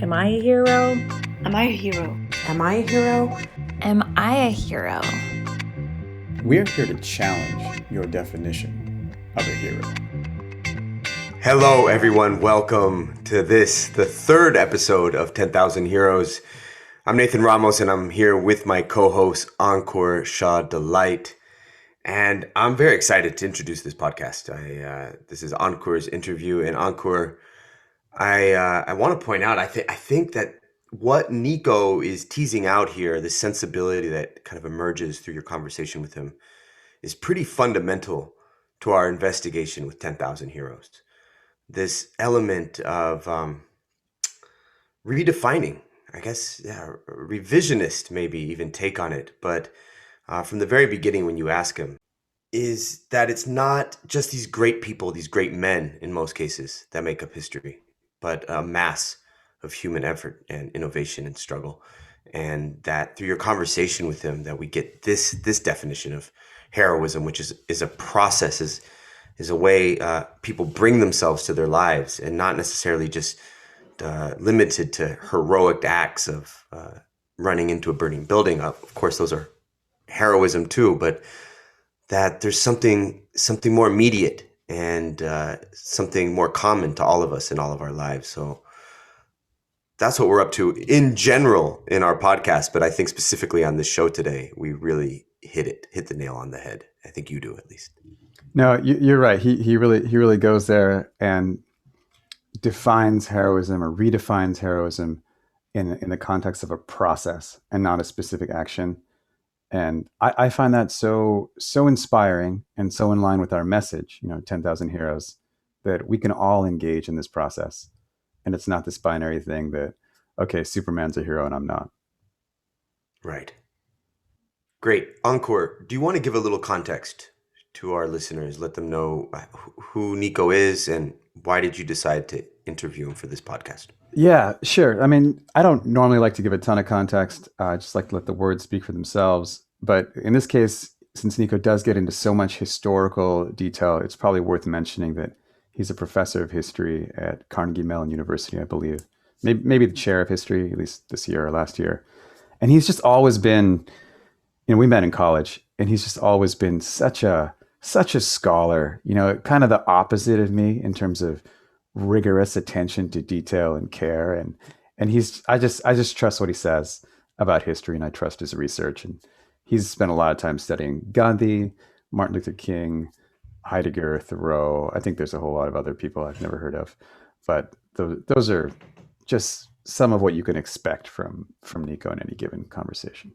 Am I a hero? Am I a hero? Am I a hero? Am I a hero? We're here to challenge your definition of a hero. Hello, everyone. Welcome to this, the third episode of 10,000 Heroes. I'm Nathan Ramos, and I'm here with my co-host, Encore Shah Delight. And I'm very excited to introduce this podcast. This is Encore's interview, and Encore, I want to point out, I think that what Nico is teasing out here, the sensibility that kind of emerges through your conversation with him, is pretty fundamental to our investigation with 10,000 Heroes. This element of redefining, I guess, revisionist maybe even take on it, but from the very beginning when you ask him, is that it's not just these great people, these great men in most cases that make up history, but a mass of human effort and innovation and struggle. And that through your conversation with him that we get this definition of heroism, which is a process, is a way people bring themselves to their lives, and not necessarily just limited to heroic acts of running into a burning building. Of course, those are heroism too, but that there's something more immediate and something more common to all of us in all of our lives. So that's what we're up to in general in our podcast. But I think specifically on this show today, we really hit the nail on the head. I think you do, at least. No, you're right. He really goes there and defines heroism or redefines heroism in the context of a process and not a specific action. And I find that so inspiring and so in line with our message, 10,000 Heroes, that we can all engage in this process. And it's not this binary thing that, okay, Superman's a hero and I'm not. Right. Great. Encore, do you want to give a little context to our listeners? Let them know who Nico is and why did you decide to interview him for this podcast? Yeah, sure. I mean, I don't normally like to give a ton of context. I just like to let the words speak for themselves. But in this case, since Nico does get into so much historical detail, it's probably worth mentioning that he's a professor of history at Carnegie Mellon University, I believe. Maybe the chair of history, at least this year or last year. And he's just always been, we met in college, and he's just always been such a scholar, kind of the opposite of me in terms of rigorous attention to detail and care. And I just trust what he says about history, and I trust his research. And he's spent a lot of time studying Gandhi, Martin Luther King, Heidegger, Thoreau. I think there's a whole lot of other people I've never heard of, but those are just some of what you can expect from Nico in any given conversation.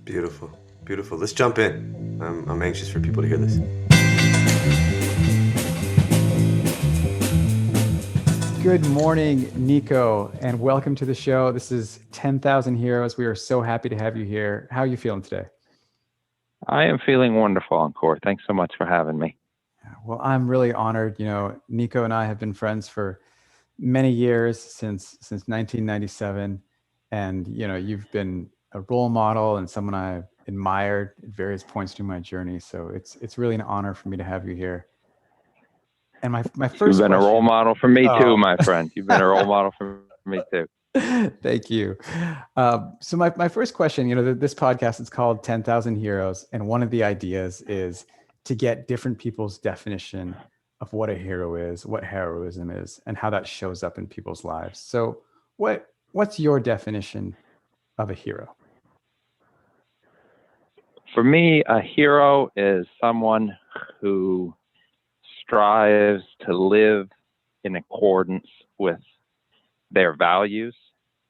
Beautiful. Beautiful. Let's jump in. I'm anxious for people to hear this. Good morning, Nico, and welcome to the show. This is 10,000 Heroes. We are so happy to have you here. How are you feeling today? I am feeling wonderful, Encore. Thanks so much for having me. Well, I'm really honored. Nico and I have been friends for many years, since 1997. And, you've been a role model and someone I've admired at various points through my journey. So it's really an honor for me to have you here. And my first You've been question, a role model for me too, my friend. You've been a role model for me too. Thank you. So my first question, this podcast is called 10,000 Heroes. And one of the ideas is to get different people's definition of what a hero is, what heroism is, and how that shows up in people's lives. So what's your definition of a hero? For me, a hero is someone who strives to live in accordance with their values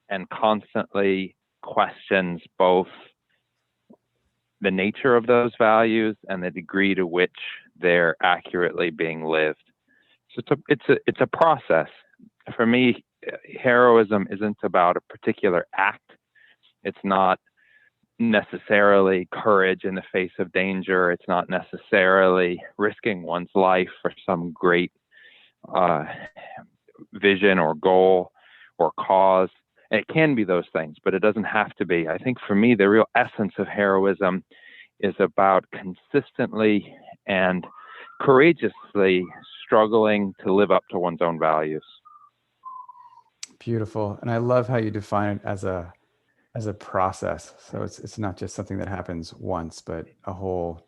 and constantly questions both the nature of those values and the degree to which they're accurately being lived. So it's a process. For me, heroism isn't about a particular act. It's not necessarily courage in the face of danger. It's not necessarily risking one's life for some great vision or goal or cause. And it can be those things, but it doesn't have to be. I think for me, the real essence of heroism is about consistently and courageously struggling to live up to one's own values. Beautiful. And I love how you define it as a process. So it's not just something that happens once, but a whole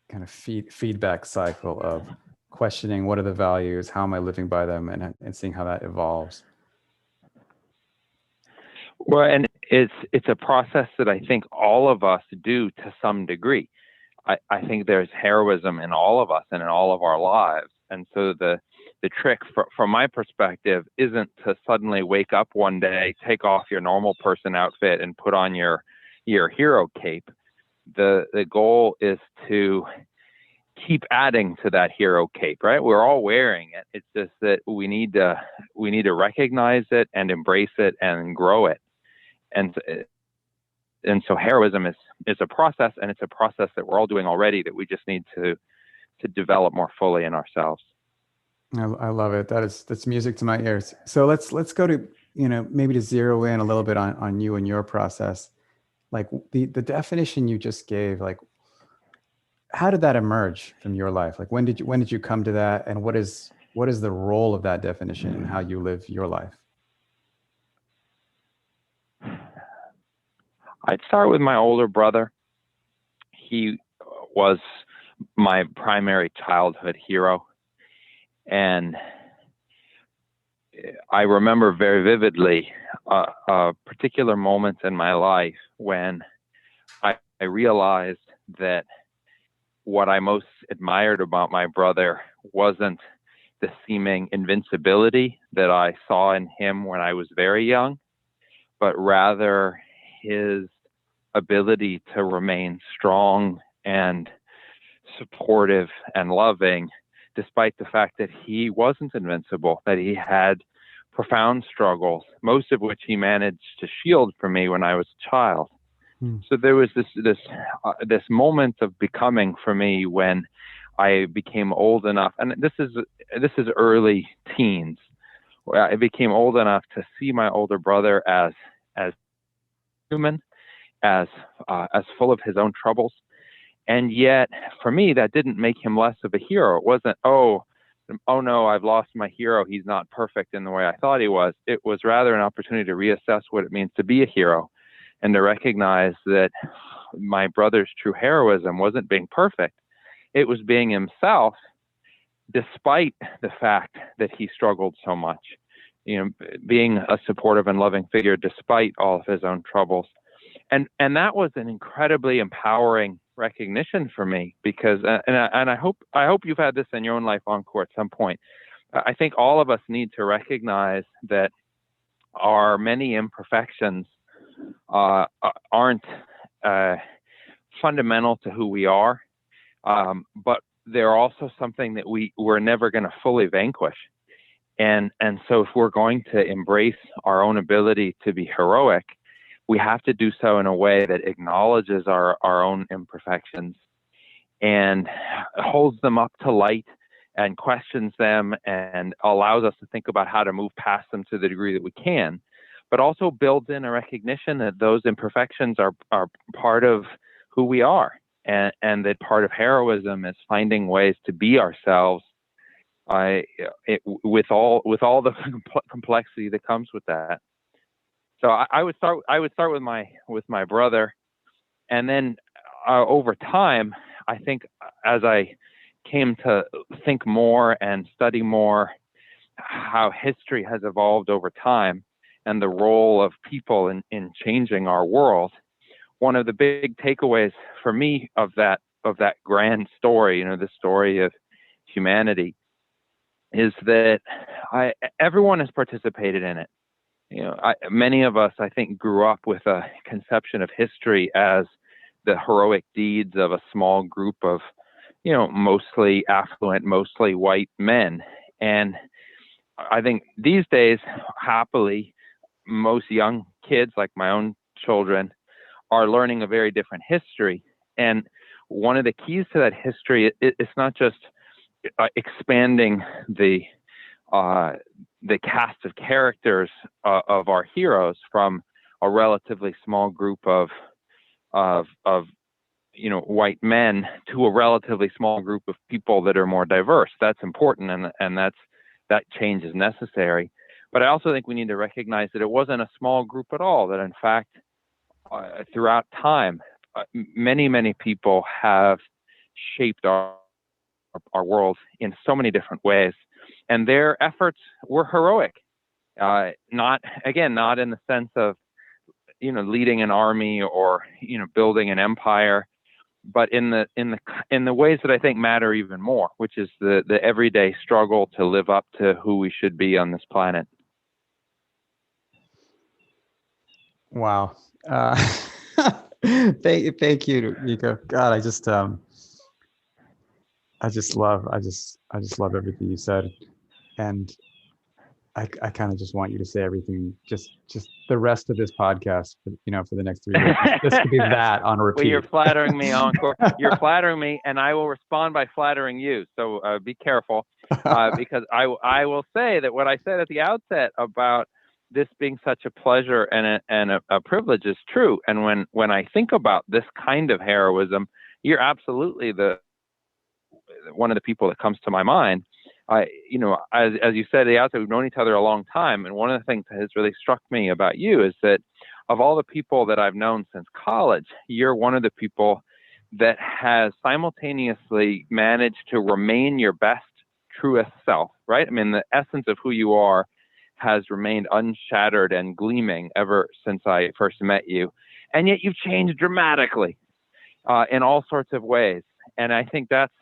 kind of feedback cycle of questioning what are the values, how am I living by them, and seeing how that evolves. Well, and it's a process that I think all of us do to some degree. I think there's heroism in all of us and in all of our lives. And so the trick from my perspective isn't to suddenly wake up one day, take off your normal person outfit and put on your hero cape. The goal is to keep adding to that hero cape, right? We're all wearing it. It's just that we need to recognize it and embrace it and grow it. And so heroism is a process, and it's a process that we're all doing already that we just need to develop more fully in ourselves. I love it. That's music to my ears. So let's go to, maybe to zero in a little bit on you and your process. Like the definition you just gave, like how did that emerge from your life? Like when did you come to that, and what is the role of that definition in how you live your life? I'd start with my older brother. He was my primary childhood hero. And I remember very vividly a particular moment in my life when I realized that what I most admired about my brother wasn't the seeming invincibility that I saw in him when I was very young, but rather his ability to remain strong and supportive and loving, despite the fact that he wasn't invincible, that he had profound struggles, most of which he managed to shield from me when I was a child. So there was this moment of becoming for me when I became old enough, and this is early teens, where I became old enough to see my older brother as human, as full of his own troubles. And yet, for me, that didn't make him less of a hero. It wasn't, oh no, I've lost my hero. He's not perfect in the way I thought he was. It was rather an opportunity to reassess what it means to be a hero, and to recognize that my brother's true heroism wasn't being perfect. It was being himself, despite the fact that he struggled so much. Being a supportive and loving figure despite all of his own troubles. And that was an incredibly empowering recognition for me, because and I hope you've had this in your own life, Encore, at some point. I think all of us need to recognize that our many imperfections aren't fundamental to who we are, but they're also something that we're never going to fully vanquish. And so if we're going to embrace our own ability to be heroic, we have to do so in a way that acknowledges our own imperfections and holds them up to light and questions them and allows us to think about how to move past them to the degree that we can, but also builds in a recognition that those imperfections are part of who we are, and that part of heroism is finding ways to be ourselves with all the complexity that comes with that. So I would start with my brother, and then over time, I think as I came to think more and study more how history has evolved over time and the role of people in changing our world, one of the big takeaways for me of that grand story, the story of humanity, is that everyone has participated in it. Many of us, I think, grew up with a conception of history as the heroic deeds of a small group of, mostly affluent, mostly white men. And I think these days, happily, most young kids, like my own children, are learning a very different history. And one of the keys to that history, it's not just expanding the cast of characters of our heroes from a relatively small group of white men to a relatively small group of people that are more diverse. That's important, and that change is necessary. But I also think we need to recognize that it wasn't a small group at all, that in fact, throughout time, many people have shaped our world in so many different ways. And their efforts were heroic. Not in the sense of, leading an army or, building an empire, but in the ways that I think matter even more, which is the everyday struggle to live up to who we should be on this planet. Wow. Thank you, Nico. God, I just love everything you said, and I kind of just want you to say everything, just the rest of this podcast, for the next 3 days. This could be that on repeat. Well, you're flattering me, Encore. You're flattering me, and I will respond by flattering you. So be careful, because I will say that what I said at the outset about this being such a pleasure and a privilege is true. And when I think about this kind of heroism, you're absolutely one of the people that comes to my mind. As you said at the outset, we've known each other a long time. And one of the things that has really struck me about you is that of all the people that I've known since college, you're one of the people that has simultaneously managed to remain your best, truest self, right? I mean, the essence of who you are has remained unshattered and gleaming ever since I first met you. And yet you've changed dramatically in all sorts of ways. And I think that's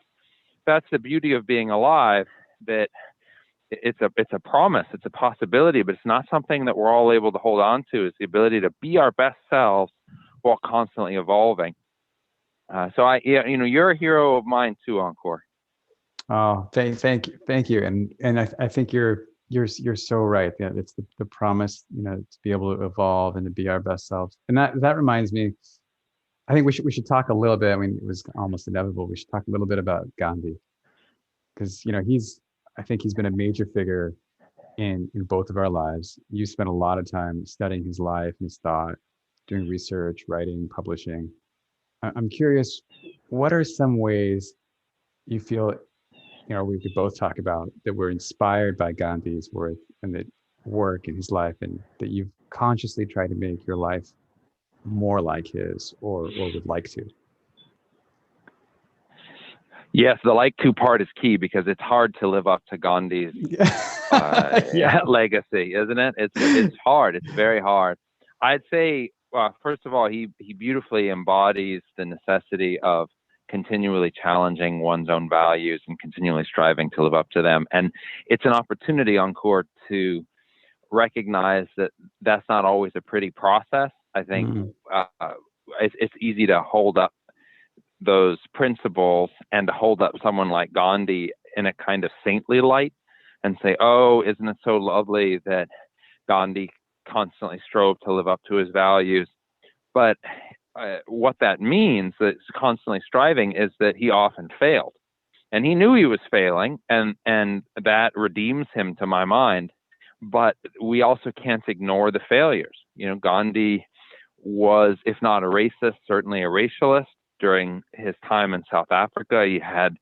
the beauty of being alive, that it's a promise, it's a possibility, but it's not something that we're all able to hold on to. It's the ability to be our best selves while constantly evolving. So you're a hero of mine too, Encore. Oh, thank you, and I think you're so right. Yeah, it's the promise, to be able to evolve and to be our best selves. And that reminds me, I think we should talk a little bit. I mean, it was almost inevitable. We should talk a little bit about Gandhi, because I think he's been a major figure in both of our lives. You spent a lot of time studying his life and his thought, doing research, writing, publishing. I'm curious, what are some ways you feel, we could both talk about, that we're inspired by Gandhi's work and the work in his life, and that you've consciously tried to make your life more like his, or would like to? Yes, the like to part is key, because it's hard to live up to Gandhi's legacy, isn't it? It's hard. It's very hard. I'd say, first of all, he beautifully embodies the necessity of continually challenging one's own values and continually striving to live up to them. And it's an opportunity, Encore, to recognize that that's not always a pretty process. I think it's easy to hold up those principles and to hold up someone like Gandhi in a kind of saintly light and say, oh, isn't it so lovely that Gandhi constantly strove to live up to his values? But what that means, that it's constantly striving, is that he often failed. And he knew he was failing, and that redeems him to my mind. But we also can't ignore the failures. Gandhi was, if not a racist, certainly a racialist. During his time in South Africa, he had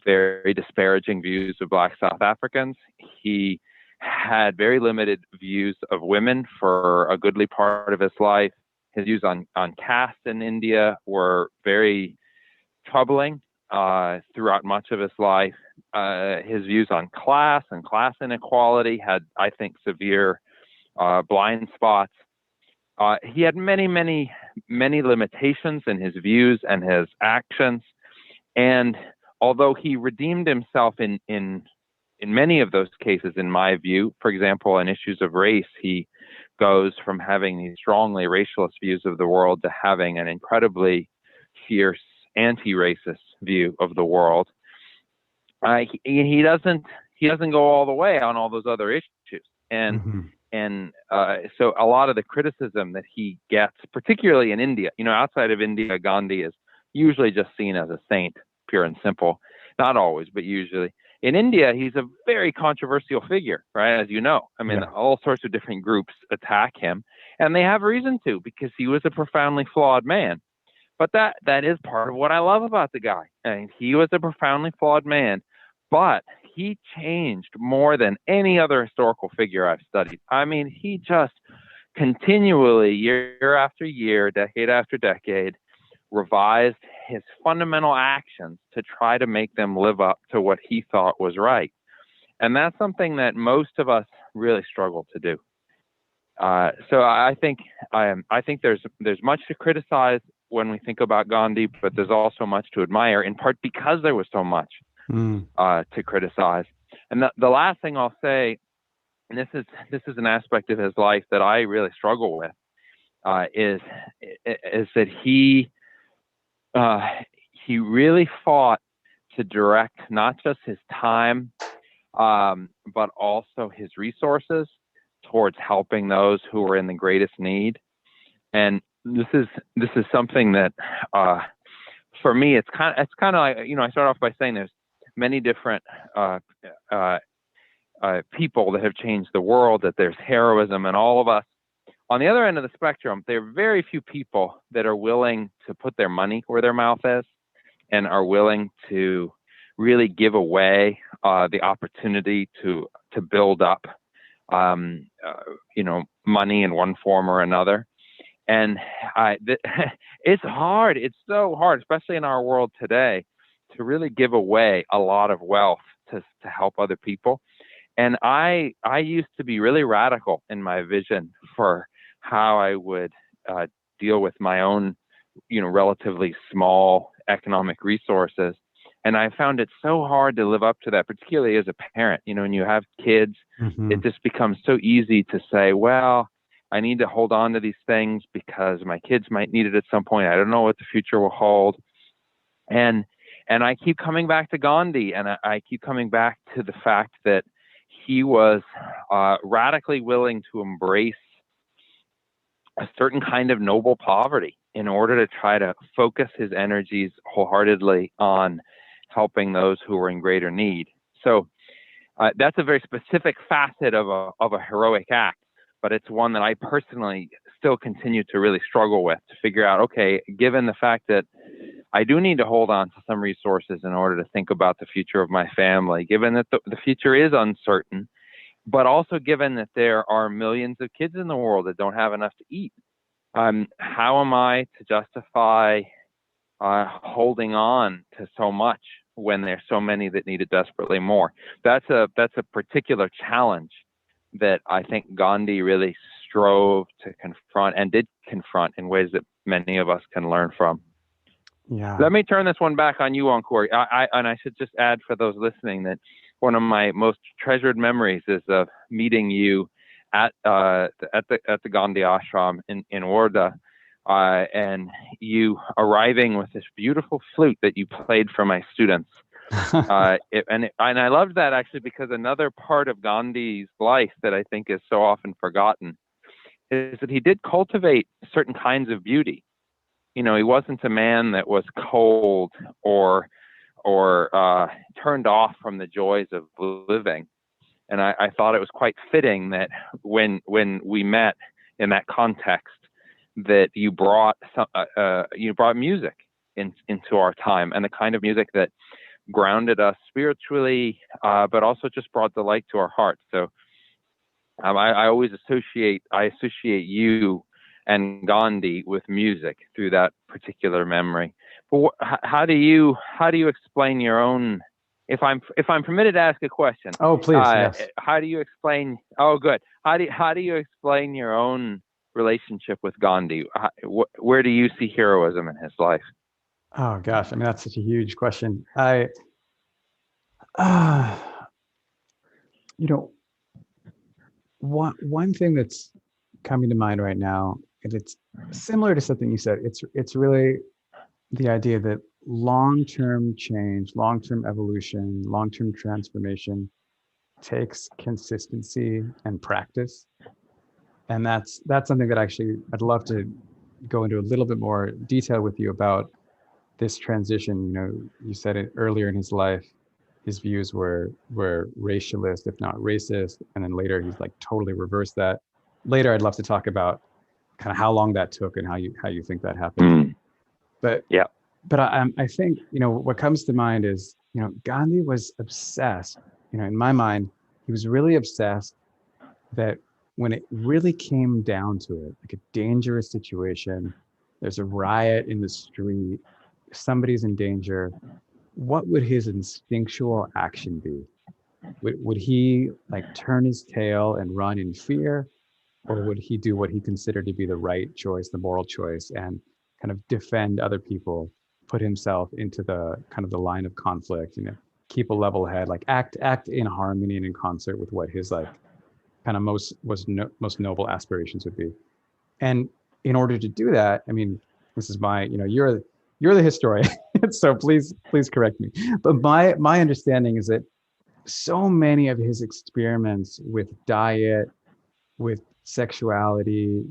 very disparaging views of Black South Africans. He had very limited views of women for a goodly part of his life. His views on caste in India were very troubling throughout much of his life. His views on class and class inequality had, I think, severe blind spots. He had many limitations in his views and his actions. And although he redeemed himself in many of those cases, in my view, for example, on issues of race, he goes from having these strongly racialist views of the world to having an incredibly fierce anti-racist view of the world. He doesn't go all the way on all those other issues. And so a lot of the criticism that he gets, particularly in India, outside of India, Gandhi is usually just seen as a saint, pure and simple. Not always, but usually. In India, he's a very controversial figure, right? As you know, I mean, all sorts of different groups attack him, and they have reason to, because he was a profoundly flawed man. But that is part of what I love about the guy. I mean, he was a profoundly flawed man, but he changed more than any other historical figure I've studied. I mean, he just continually, year after year, decade after decade, revised his fundamental actions to try to make them live up to what he thought was right. And that's something that most of us really struggle to do. So I think there's much to criticize when we think about Gandhi, but there's also much to admire, in part because there was so much to criticize. And the last thing I'll say, and this is an aspect of his life that I really struggle with, is that he really fought to direct not just his time, but also his resources towards helping those who were in the greatest need. And this is something that, for me, it's kind of like, I start off by saying there's many different people that have changed the world, that there's heroism in all of us. On the other end of the spectrum, there are very few people that are willing to put their money where their mouth is and are willing to really give away the opportunity to build up money in one form or another. And it's hard. It's so hard, especially in our world today, to really give away a lot of wealth to help other people. And I used to be really radical in my vision for how I would deal with my own, relatively small economic resources. And I found it so hard to live up to that, particularly as a parent. When you have kids, it just becomes so easy to say, well, I need to hold on to these things because my kids might need it at some point. I don't know what the future will hold. And I keep coming back to Gandhi, and I keep coming back to the fact that he was radically willing to embrace a certain kind of noble poverty in order to try to focus his energies wholeheartedly on helping those who were in greater need. So that's a very specific facet of a heroic act, but it's one that I personally still continue to really struggle with, to figure out, okay, given the fact that I do need to hold on to some resources in order to think about the future of my family, given that the future is uncertain, but also given that there are millions of kids in the world that don't have enough to eat. How am I to justify holding on to so much when there's so many that need it desperately more? That's a particular challenge that I think Gandhi really strove to confront, and did confront, in ways that many of us can learn from. Yeah. Let me turn this one back on you, Corey. I should just add for those listening that one of my most treasured memories is of meeting you at the Gandhi ashram in Warda, and you arriving with this beautiful flute that you played for my students. And I loved that, actually, because another part of Gandhi's life that I think is so often forgotten is that he did cultivate certain kinds of beauty. He wasn't a man that was cold or turned off from the joys of living. And I thought it was quite fitting that when we met in that context, that you brought music into our time, and the kind of music that grounded us spiritually, but also just brought delight to our hearts. So I always associate you and Gandhi with music through that particular memory. But how do you explain your own? If I'm permitted to ask a question. Oh, please. Yes. How do you explain? Oh, good. How do you explain your own relationship with Gandhi? Where do you see heroism in his life? Oh gosh, I mean, that's such a huge question. One thing that's coming to mind right now, and it's similar to something you said. It's really the idea that long-term change, long-term evolution, long-term transformation takes consistency and practice. And that's something that actually I'd love to go into a little bit more detail with you about this transition. You said it earlier in his life, his views were racialist, if not racist, and then later he's like totally reversed that. Later, I'd love to talk about kind of how long that took and how you think that happened. But yeah. But I think what comes to mind is Gandhi was obsessed in my mind, he was really obsessed that when it really came down to it, like a dangerous situation, there's a riot in the street, somebody's in danger, what would his instinctual action be? Would he like turn his tail and run in fear? Or would he do what he considered to be the right choice, the moral choice, and kind of defend other people, put himself into the kind of the line of conflict, keep a level head, like act in harmony and in concert with what his like kind of most noble aspirations would be. And in order to do that, I mean, this is my, you're the historian, so please correct me. But my understanding is that so many of his experiments with diet, with sexuality,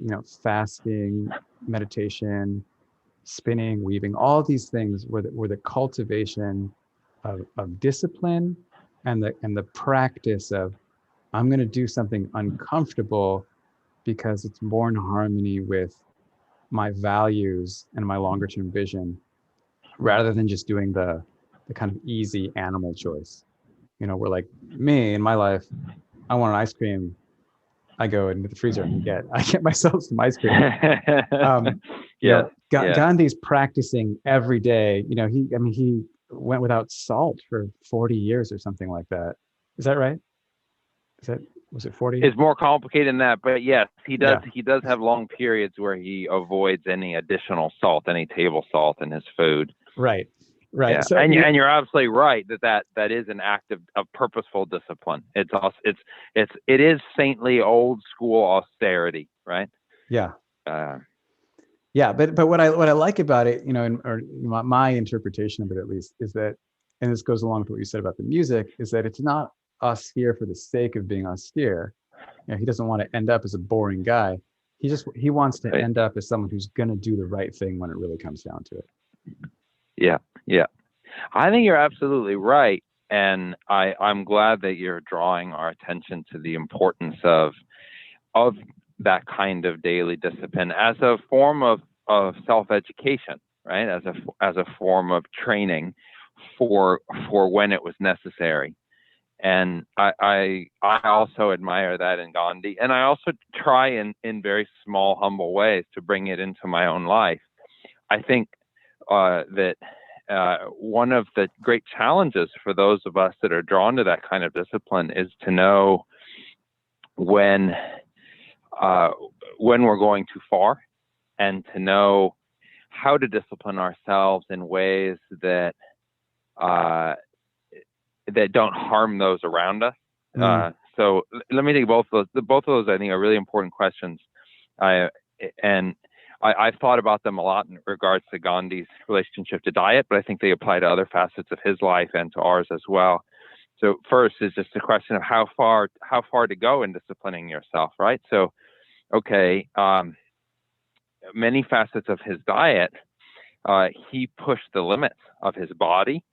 fasting, meditation, spinning, weaving, all these things were the cultivation of discipline and the practice of I'm going to do something uncomfortable because it's more in harmony with my values and my longer term vision rather than just doing the kind of easy animal choice. Where like me in my life, I want an ice cream. I go into the freezer and I get myself some ice cream. Gandhi's practicing every day. He went without salt for 40 years or something like that. Is that right? Was it 40? It's more complicated than that, but yes, he does. Yeah. He does have long periods where he avoids any additional salt, any table salt in his food. Right. Yeah. So and you're absolutely right that is an act of purposeful discipline. It is saintly old school austerity, right? Yeah. Yeah, but what I like about it, or my interpretation of it at least, is that, and this goes along with what you said about the music, is that it's not austere for the sake of being austere. He doesn't want to end up as a boring guy. He wants to end up as someone who's going to do the right thing when it really comes down to it. Yeah. I think you're absolutely right. And I'm glad that you're drawing our attention to the importance of that kind of daily discipline as a form of self-education, right? As a form of training for when it was necessary. And I also admire that in Gandhi. And I also try in very small, humble ways to bring it into my own life. I think that one of the great challenges for those of us that are drawn to that kind of discipline is to know when we're going too far, and to know how to discipline ourselves in ways that don't harm those around us. So let me take both of those. I think are really important questions. I've thought about them a lot in regards to Gandhi's relationship to diet, but I think they apply to other facets of his life and to ours as well. So first is just a question of how far to go in disciplining yourself, right? So, okay, many facets of his diet, he pushed the limits of his body,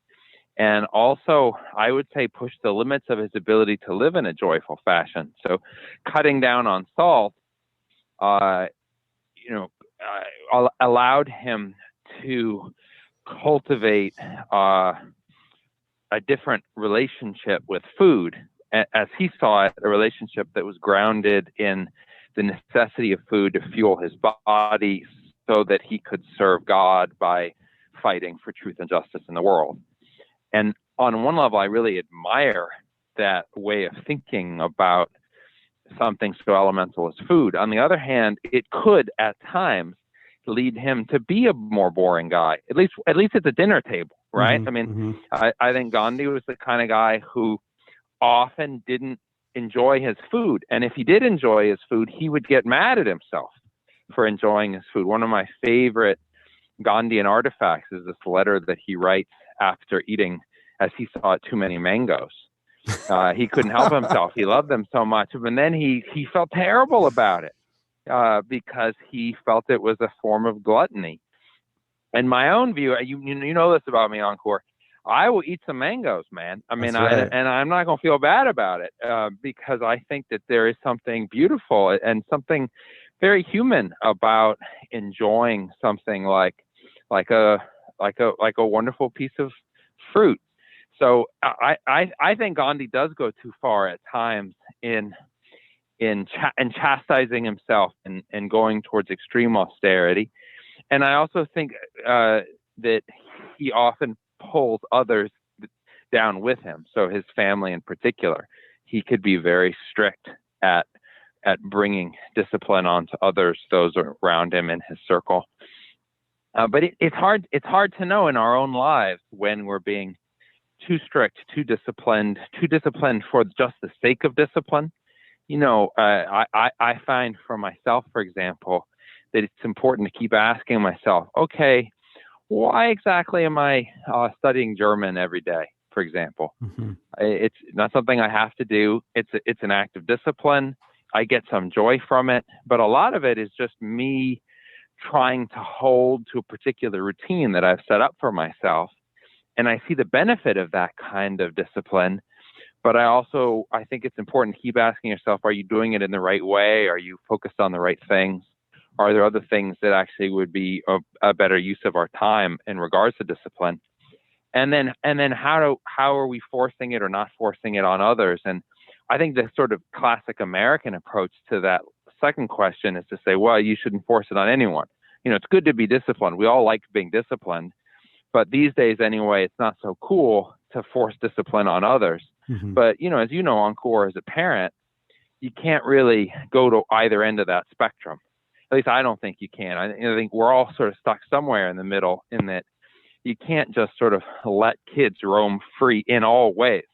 and also I would say pushed the limits of his ability to live in a joyful fashion. So cutting down on salt, allowed him to cultivate a different relationship with food, as he saw it, a relationship that was grounded in the necessity of food to fuel his body so that he could serve God by fighting for truth and justice in the world. And on one level, I really admire that way of thinking about something so elemental as food. On the other hand, it could at times lead him to be a more boring guy, at least at the dinner table, right? I mean, I think Gandhi was the kind of guy who often didn't enjoy his food. And if he did enjoy his food, he would get mad at himself for enjoying his food. One of my favorite Gandhian artifacts is this letter that he writes after eating, as he saw, too many mangoes. He couldn't help himself. He loved them so much. And then he felt terrible about it because he felt it was a form of gluttony. In my own view, you know this about me, Encore, I will eat some mangoes, man. I mean, right. And I'm not going to feel bad about it because I think that there is something beautiful and something very human about enjoying something like a wonderful piece of fruit. So I think Gandhi does go too far at times in chastising himself and going towards extreme austerity. And I also think that he often pulls others down with him. So his family in particular, he could be very strict at bringing discipline onto others, those around him in his circle. But it's hard to know in our own lives when we're being too strict, too disciplined for just the sake of discipline. I find for myself, for example, that it's important to keep asking myself, okay, why exactly am I studying German every day, for example? Mm-hmm. It's not something I have to do. It's an act of discipline. I get some joy from it, but a lot of it is just me trying to hold to a particular routine that I've set up for myself. And I see the benefit of that kind of discipline. But I think it's important to keep asking yourself, are you doing it in the right way? Are you focused on the right things? Are there other things that actually would be a better use of our time in regards to discipline? And then how are we forcing it or not forcing it on others? And I think the sort of classic American approach to that second question is to say, well, you shouldn't force it on anyone. It's good to be disciplined. We all like being disciplined. But these days, anyway, it's not so cool to force discipline on others. Mm-hmm. But, as you know, Encore, as a parent, you can't really go to either end of that spectrum. At least I don't think you can. I think we're all sort of stuck somewhere in the middle, in that you can't just sort of let kids roam free in all ways.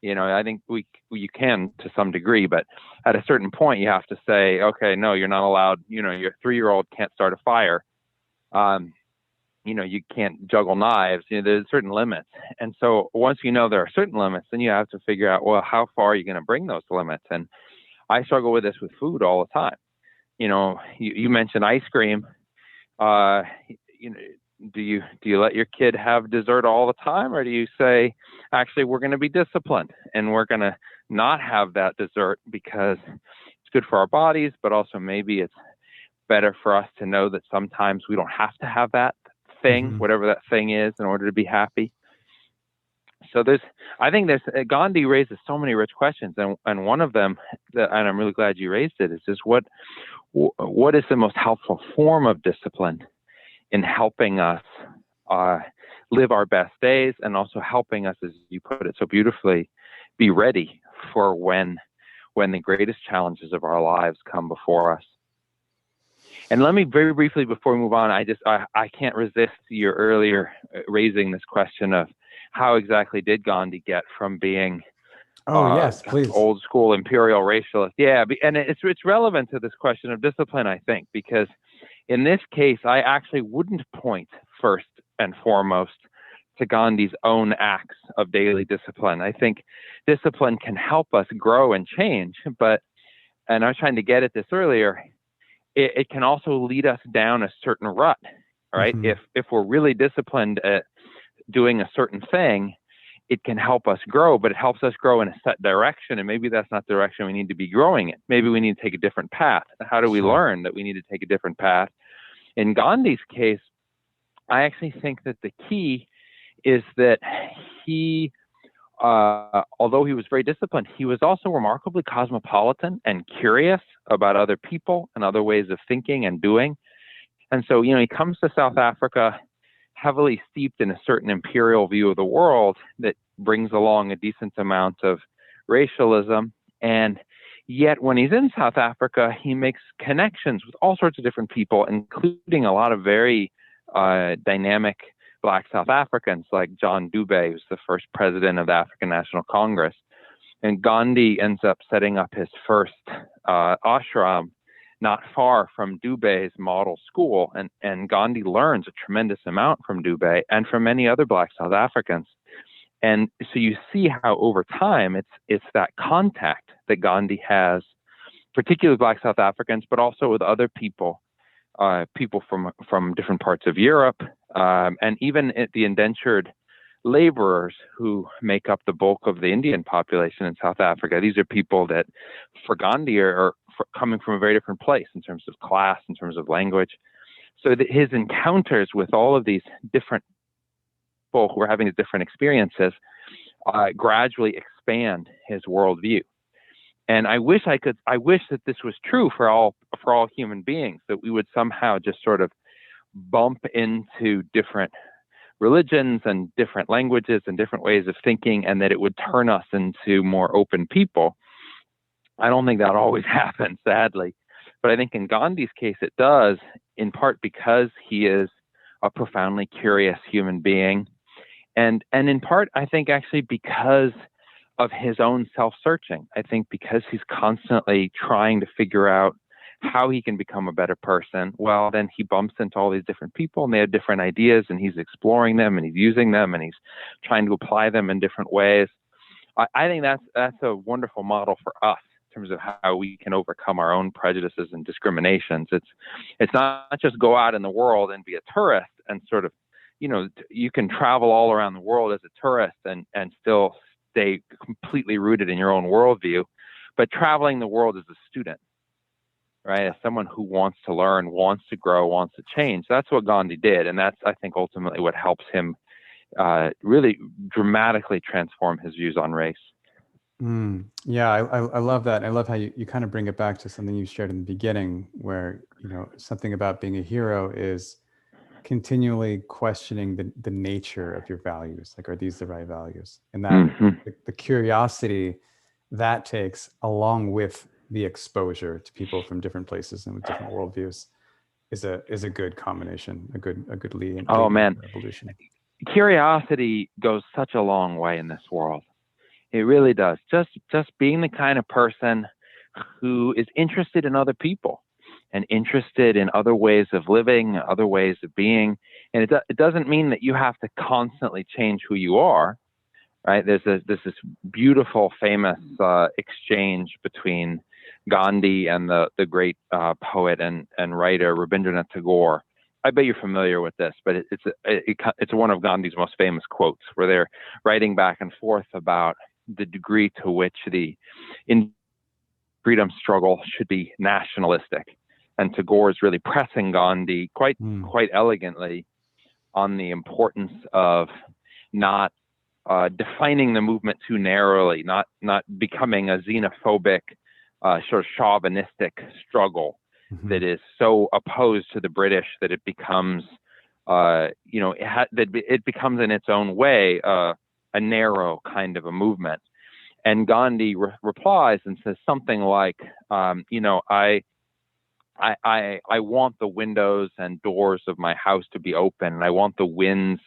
I think you can to some degree, but at a certain point you have to say, okay, no, you're not allowed. Your 3-year-old can't start a fire. You can't juggle knives. There's certain limits. And so once there are certain limits, then you have to figure out, well, how far are you going to bring those limits? And I struggle with this with food all the time. You mentioned ice cream. Do you let your kid have dessert all the time, or do you say, actually, we're going to be disciplined and we're going to not have that dessert because it's good for our bodies, but also maybe it's better for us to know that sometimes we don't have to have that thing, Mm-hmm. whatever that thing is, in order to be happy. So Gandhi raises so many rich questions, and one of them, and I'm really glad you raised it, is just what is the most helpful form of discipline in helping us live our best days, and also helping us, as you put it so beautifully, be ready for when the greatest challenges of our lives come before us. And let me very briefly, before we move on, I can't resist your earlier raising this question of how exactly did Gandhi get from being Yes, please. old school imperial racialist? Yeah, and it's relevant to this question of discipline, I think, because in this case, I actually wouldn't point first and foremost to Gandhi's own acts of daily discipline. I think discipline can help us grow and change, and I was trying to get at this earlier, it can also lead us down a certain rut, right? Mm-hmm. If we're really disciplined at doing a certain thing, it can help us grow, but it helps us grow in a set direction, and maybe that's not the direction we need to be growing in. Maybe we need to take a different path. How do we learn that we need to take a different path? In Gandhi's case, I actually think that the key is that he, although he was very disciplined, he was also remarkably cosmopolitan and curious about other people and other ways of thinking and doing. And so, he comes to South Africa heavily steeped in a certain imperial view of the world that brings along a decent amount of racialism. And yet when he's in South Africa, he makes connections with all sorts of different people, including a lot of very dynamic Black South Africans, like John Dube, who's the first president of the African National Congress. And Gandhi ends up setting up his first ashram not far from Dube's model school. And Gandhi learns a tremendous amount from Dube and from many other Black South Africans. And so you see how over time it's that contact that Gandhi has, particularly with Black South Africans, but also with other people from different parts of Europe, and even the indentured laborers who make up the bulk of the Indian population in South Africa. These are people that, for Gandhi, are coming from a very different place in terms of class, in terms of language. So his encounters with all of these different people who are having these different experiences gradually expand his worldview. And I wish that this was true for all human beings, that we would somehow just sort of bump into different religions and different languages and different ways of thinking, and that it would turn us into more open people. I don't think that always happens, sadly. But I think in Gandhi's case, it does, in part because he is a profoundly curious human being. And in part, I think actually because of his own self-searching. I think because he's constantly trying to figure out how he can become a better person, well, then he bumps into all these different people and they have different ideas, and he's exploring them and he's using them and he's trying to apply them in different ways. I think that's a wonderful model for us in terms of how we can overcome our own prejudices and discriminations. It's not just go out in the world and be a tourist and sort of, you can travel all around the world as a tourist and still stay completely rooted in your own worldview, but traveling the world as a student, right? As someone who wants to learn, wants to grow, wants to change. That's what Gandhi did. And that's, I think, ultimately what helps him really dramatically transform his views on race. Yeah, I love that. I love how you kind of bring it back to something you shared in the beginning, where, something about being a hero is continually questioning the nature of your values. Like, are these the right values? And that the curiosity that takes, along with the exposure to people from different places and with different worldviews, is a good combination, a good lead. Oh man, evolution. Curiosity goes such a long way in this world. It really does. Just being the kind of person who is interested in other people and interested in other ways of living, other ways of being. And it doesn't mean that you have to constantly change who you are, right? There's this beautiful, famous exchange between Gandhi and the great poet and writer Rabindranath Tagore. I bet you're familiar with this, but it's one of Gandhi's most famous quotes, where they're writing back and forth about the degree to which the freedom struggle should be nationalistic. And Tagore is really pressing Gandhi quite elegantly on the importance of not defining the movement too narrowly, not becoming a xenophobic, sort of chauvinistic struggle that is so opposed to the British that it becomes, it becomes in its own way a narrow kind of a movement. And Gandhi replies and says something like, I want the windows and doors of my house to be open, and I want the winds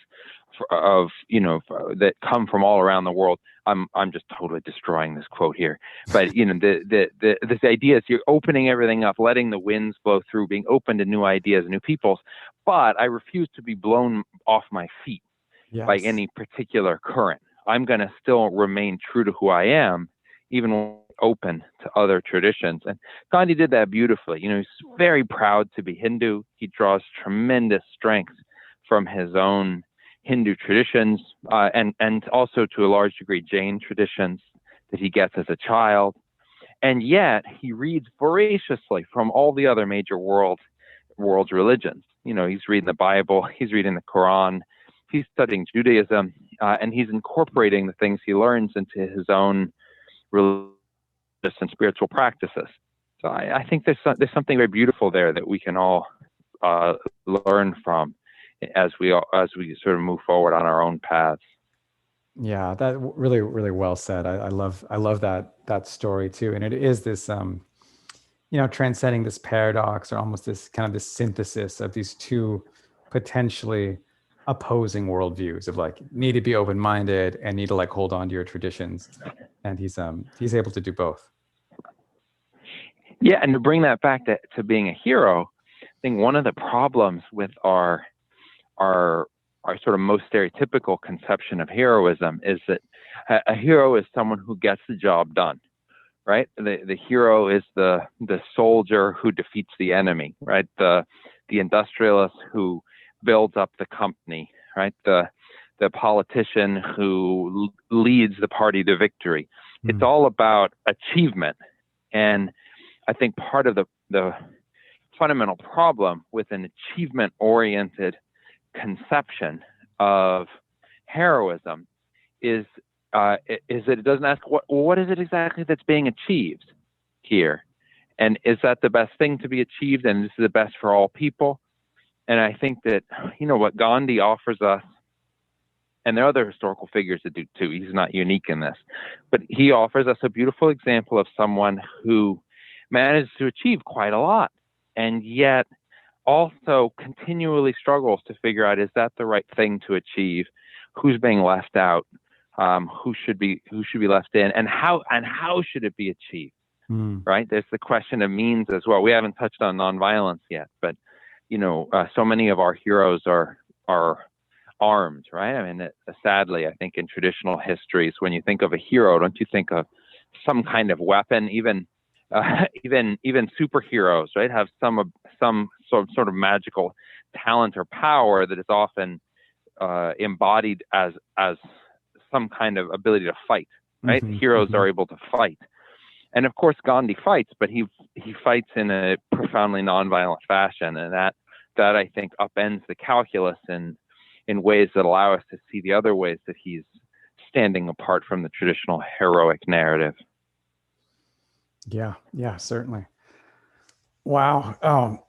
that come from all around the world. I'm just totally destroying this quote here, but this idea is you're opening everything up, letting the winds blow through, being open to new ideas, new peoples. But I refuse to be blown off my feet by any particular current. I'm going to still remain true to who I am, even open to other traditions. And Gandhi did that beautifully. He's very proud to be Hindu. He draws tremendous strength from his own Hindu traditions, and also to a large degree Jain traditions that he gets as a child. And yet he reads voraciously from all the other major world's religions. He's reading the Bible, he's reading the Quran, he's studying Judaism, and he's incorporating the things he learns into his own religious and spiritual practices. So I think there's something very beautiful there that we can all learn from as we sort of move forward on our own paths. Yeah, that really, really well said. I love that story too. And it is this, transcending this paradox, or almost this kind of this synthesis of these two potentially opposing worldviews of like, need to be open-minded and need to like hold on to your traditions. And he's able to do both. Yeah, and to bring that back to being a hero, I think one of the problems with our sort of most stereotypical conception of heroism is that a hero is someone who gets the job done, right? The hero is the soldier who defeats the enemy, right? The industrialist who builds up the company, right? The politician who leads the party to victory. It's all about achievement. And I think part of the fundamental problem with an achievement-oriented conception of heroism is is that it doesn't ask what is it exactly that's being achieved here, and is that the best thing to be achieved, and this is the best for all people. And I think that what Gandhi offers us, and there are other historical figures that do too. He's not unique in this, but he offers us a beautiful example of someone who managed to achieve quite a lot, and yet also continually struggles to figure out, is that the right thing to achieve? Who's being left out? Who should be left in? And how should it be achieved? Right? There's the question of means as well. We haven't touched on nonviolence yet, but so many of our heroes are armed, right? I mean, sadly, I think in traditional histories, when you think of a hero, don't you think of some kind of weapon? Even superheroes, right, have some sort of magical talent or power that is often embodied as some kind of ability to fight, right? Heroes are able to fight. And of course, Gandhi fights, but he fights in a profoundly nonviolent fashion, and that I think upends the calculus in ways that allow us to see the other ways that he's standing apart from the traditional heroic narrative. Yeah, certainly. Wow.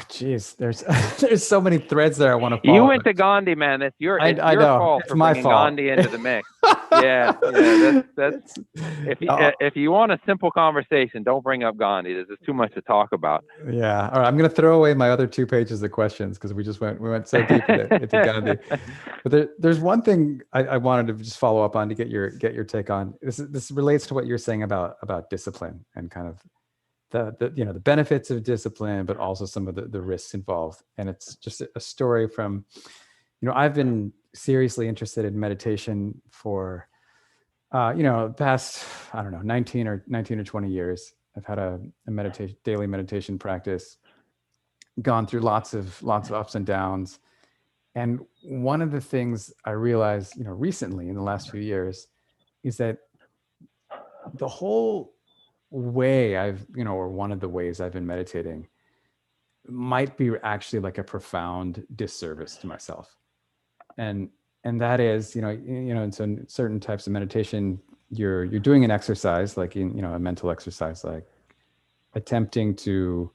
Geez, there's so many threads there I want to follow. You went to Gandhi, man. It's your fault for bringing Gandhi into the mix. Yeah. That's if you want a simple conversation, don't bring up Gandhi. There's just too much to talk about. Yeah. All right. I'm going to throw away my other 2 pages of questions because we went so deep into Gandhi. But there's one thing I wanted to just follow up on to get your take on. This relates to what you're saying about discipline and kind of the benefits of discipline, but also some of the risks involved. And it's just a story from, I've been seriously interested in meditation for, past, I don't know, 19 or 20 years. I've had a daily meditation practice, gone through lots of ups and downs. And one of the things I realized, recently in the last few years is that the whole way or one of the ways I've been meditating might be actually like a profound disservice to myself. And that is, in certain types of meditation, you're doing an exercise, like a mental exercise, like attempting to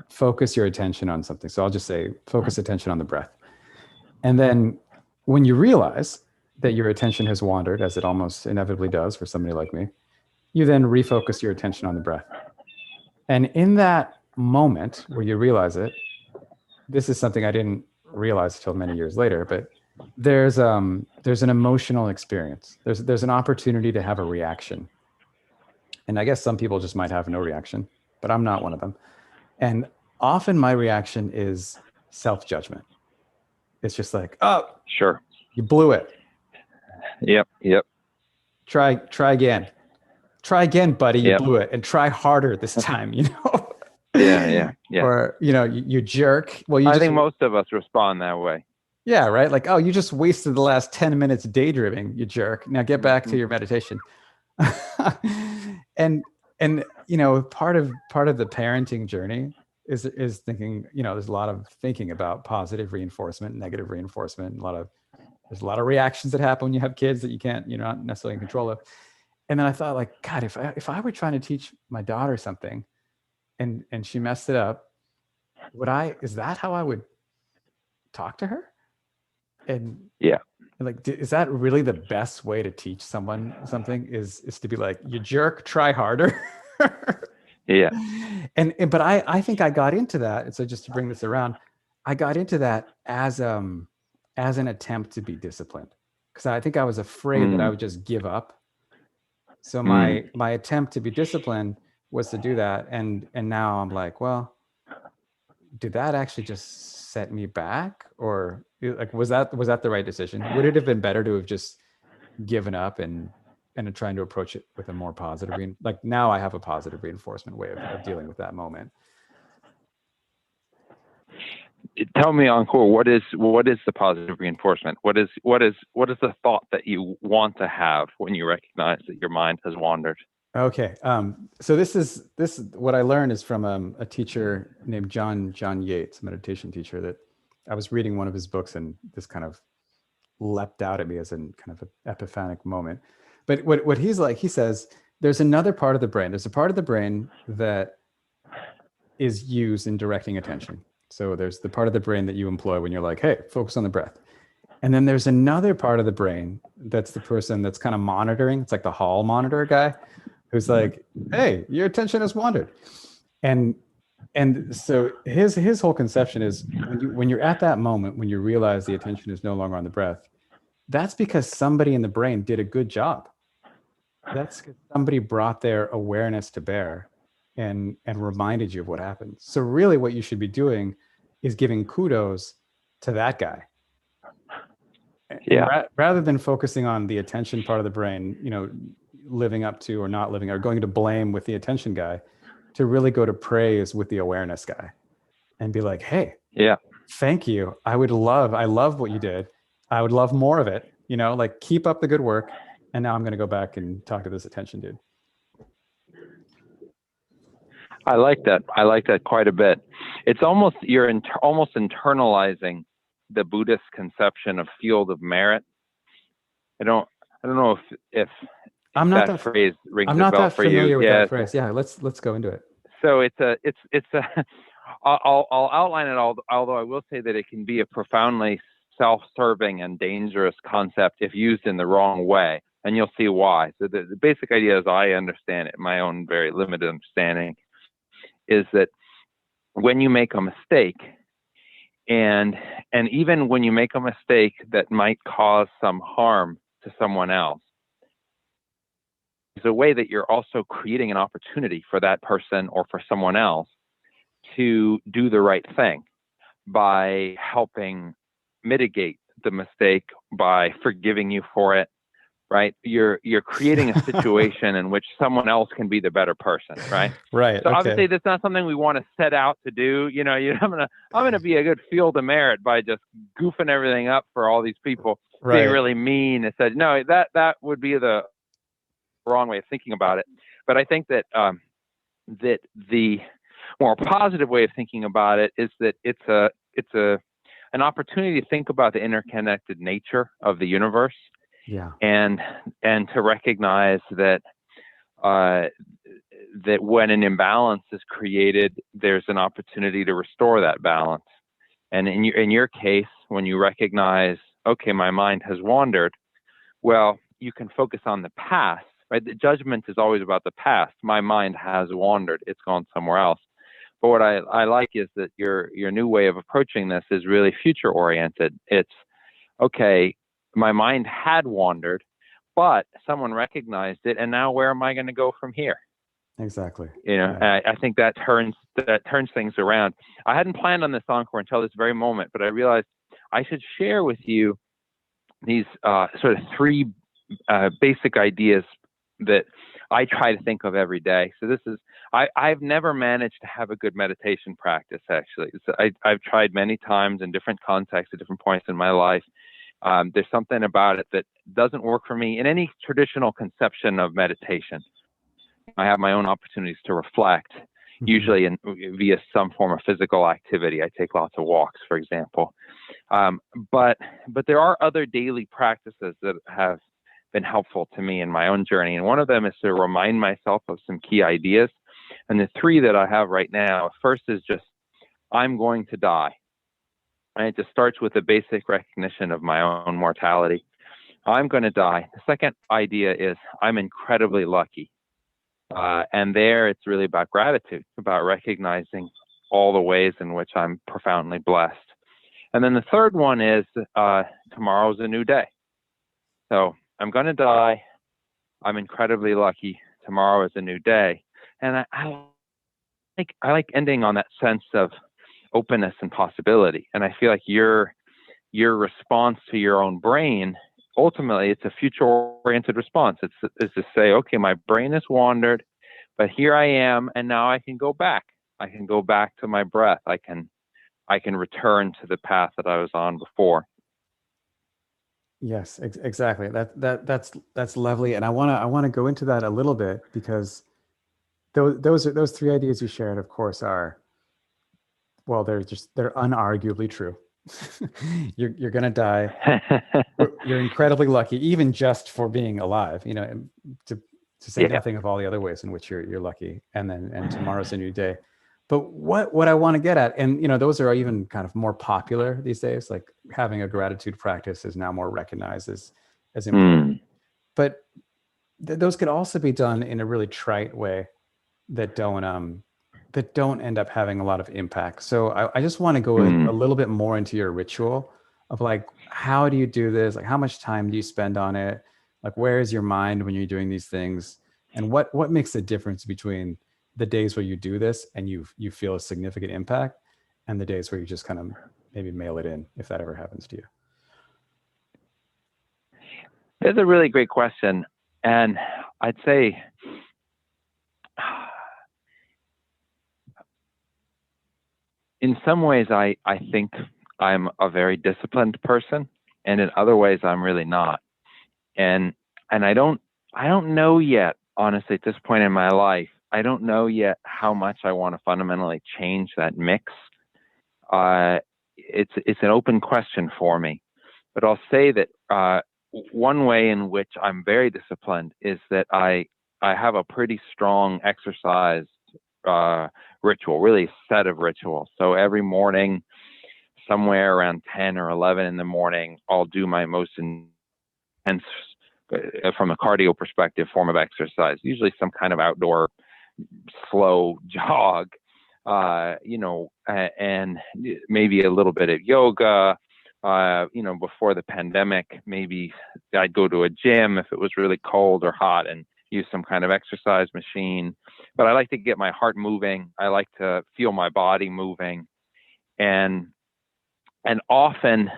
focus your attention on something. So I'll just say, focus attention on the breath. And then when you realize that your attention has wandered, as it almost inevitably does for somebody like me, you then refocus your attention on the breath. And in that moment where you realize it, this is something I didn't realize until many years later, but there's an emotional experience. There's an opportunity to have a reaction. And I guess some people just might have no reaction, but I'm not one of them. And often my reaction is self-judgment. It's just like, oh, sure, you blew it. Yep. Try again. Try again, buddy. You blew it, and try harder this time. Yeah. Or you jerk. Well, I think most of us respond that way. Yeah, right. Like, oh, you just wasted the last 10 minutes daydreaming, you jerk. Now get back to your meditation. and part of the parenting journey is thinking. There's a lot of thinking about positive reinforcement, negative reinforcement, there's a lot of reactions that happen when you have kids that you're not necessarily in control of. And then I thought, like, God, if I were trying to teach my daughter something and she messed it up, is that how I would talk to her? And like, is that really the best way to teach someone something is to be like, you jerk, try harder? Yeah. But I think I got into that. And so just to bring this around, I got into that as an attempt to be disciplined, because I think I was afraid that I would just give up. So my attempt to be disciplined was to do that. And now I'm like, well, did that actually just set me back? Or like, was that the right decision? Would it have been better to have just given up and trying to approach it with a more positive, like now I have a positive reinforcement way of dealing with that moment. Tell me, Encore, what is the positive reinforcement? What is the thought that you want to have when you recognize that your mind has wandered? Okay. So this what I learned is from a teacher named John Yates, a meditation teacher, that I was reading one of his books, and this kind of leapt out at me as in kind of an epiphanic moment. But what he's like, he says, there's another part of the brain. There's a part of the brain that is used in directing attention. So there's the part of the brain that you employ when you're like, hey, focus on the breath. And then there's another part of the brain that's the person that's kind of monitoring. It's like the hall monitor guy who's like, hey, your attention has wandered. And so his whole conception is when you're at that moment, when you realize the attention is no longer on the breath, that's because somebody in the brain did a good job. That's because somebody brought their awareness to bear and reminded you of what happened. So really what you should be doing is giving kudos to that guy. Yeah. Rather than focusing on the attention part of the brain, living up to or not living or going to blame with the attention guy, to really go to praise with the awareness guy and be like, hey, yeah, thank you. I love what you did. I would love more of it, like keep up the good work. And now I'm going to go back and talk to this attention dude. I like that. I like that quite a bit. It's almost, you're almost internalizing the Buddhist conception of field of merit. I don't know if I'm not that phrase rings I'm a not bell that for you. familiar with Yeah, that phrase. Yeah, let's go into it. So it's a I'll outline it, although I will say that it can be a profoundly self-serving and dangerous concept if used in the wrong way, and you'll see why. So the basic idea, as I understand it, my own very limited understanding, is that when you make a mistake, and even when you make a mistake that might cause some harm to someone else, there's a way that you're also creating an opportunity for that person or for someone else to do the right thing by helping mitigate the mistake, by forgiving you for it, right? You're creating a situation in which someone else can be the better person, right? Right. So okay. obviously that's not something we want to set out to do. I'm gonna be a good field of merit by just goofing everything up for all these people, Right. being really mean and said, no, that would be the wrong way of thinking about it. But I think that that the more positive way of thinking about it is that it's an opportunity to think about the interconnected nature of the universe. Yeah. And to recognize that that when an imbalance is created, there's an opportunity to restore that balance. And in your case, when you recognize, okay, my mind has wandered, well, you can focus on the past, right? The judgment is always about the past. My mind has wandered; it's gone somewhere else. But what I like is that your new way of approaching this is really future oriented. It's okay, my mind had wandered, but someone recognized it, and now where am I going to go from here? Exactly. Yeah. I think that turns things around. I hadn't planned on this encore until this very moment, but I realized I should share with you these sort of three basic ideas that I try to think of every day. So this is, I've never managed to have a good meditation practice, actually. So I've tried many times in different contexts at different points in my life. There's something about it that doesn't work for me in any traditional conception of meditation. I have my own opportunities to reflect, usually via some form of physical activity. I take lots of walks, for example. But there are other daily practices that have been helpful to me in my own journey. And one of them is to remind myself of some key ideas. And the three that I have right now, first is just, I'm going to die. And it just starts with a basic recognition of my own mortality. I'm going to die. The second idea is, I'm incredibly lucky. And there it's really about gratitude, about recognizing all the ways in which I'm profoundly blessed. And then the third one is, tomorrow's a new day. So I'm going to die. I'm incredibly lucky. Tomorrow is a new day. And I like ending on that sense of openness and possibility. And I feel like your response to your own brain, ultimately, it's a future-oriented response. It's to say, okay, my brain has wandered, but here I am, and now I can go back. I can go back to my breath. I can return to the path that I was on before. Yes, exactly. That's lovely, and I wanna go into that a little bit, because those three ideas you shared, of course, are, well, they're unarguably true. you're going to die. You're incredibly lucky, even just for being alive, to say Yeah. nothing of all the other ways in which you're lucky. And tomorrow's a new day. But what I want to get at, and those are even kind of more popular these days, like having a gratitude practice is now more recognized as important. But those could also be done in a really trite way that don't end up having a lot of impact. So I just want to go a little bit more into your ritual of like, how do you do this? Like, how much time do you spend on it? Like, where is your mind when you're doing these things? And what makes the difference between the days where you do this and you feel a significant impact and the days where you just kind of maybe mail it in, if that ever happens to you? It's a really great question. And I'd say in some ways, I think I'm a very disciplined person, and in other ways, I'm really not. And I don't know yet, honestly, at this point in my life, I don't know yet how much I want to fundamentally change that mix. It's an open question for me, but I'll say that one way in which I'm very disciplined is that I have a pretty strong exercise ritual, really set of rituals. So every morning, somewhere around 10 or 11 in the morning, I'll do my most intense, from a cardio perspective, form of exercise, usually some kind of outdoor slow jog, and maybe a little bit of yoga. Before the pandemic, maybe I'd go to a gym if it was really cold or hot and use some kind of exercise machine. But I like to get my heart moving. I like to feel my body moving. And often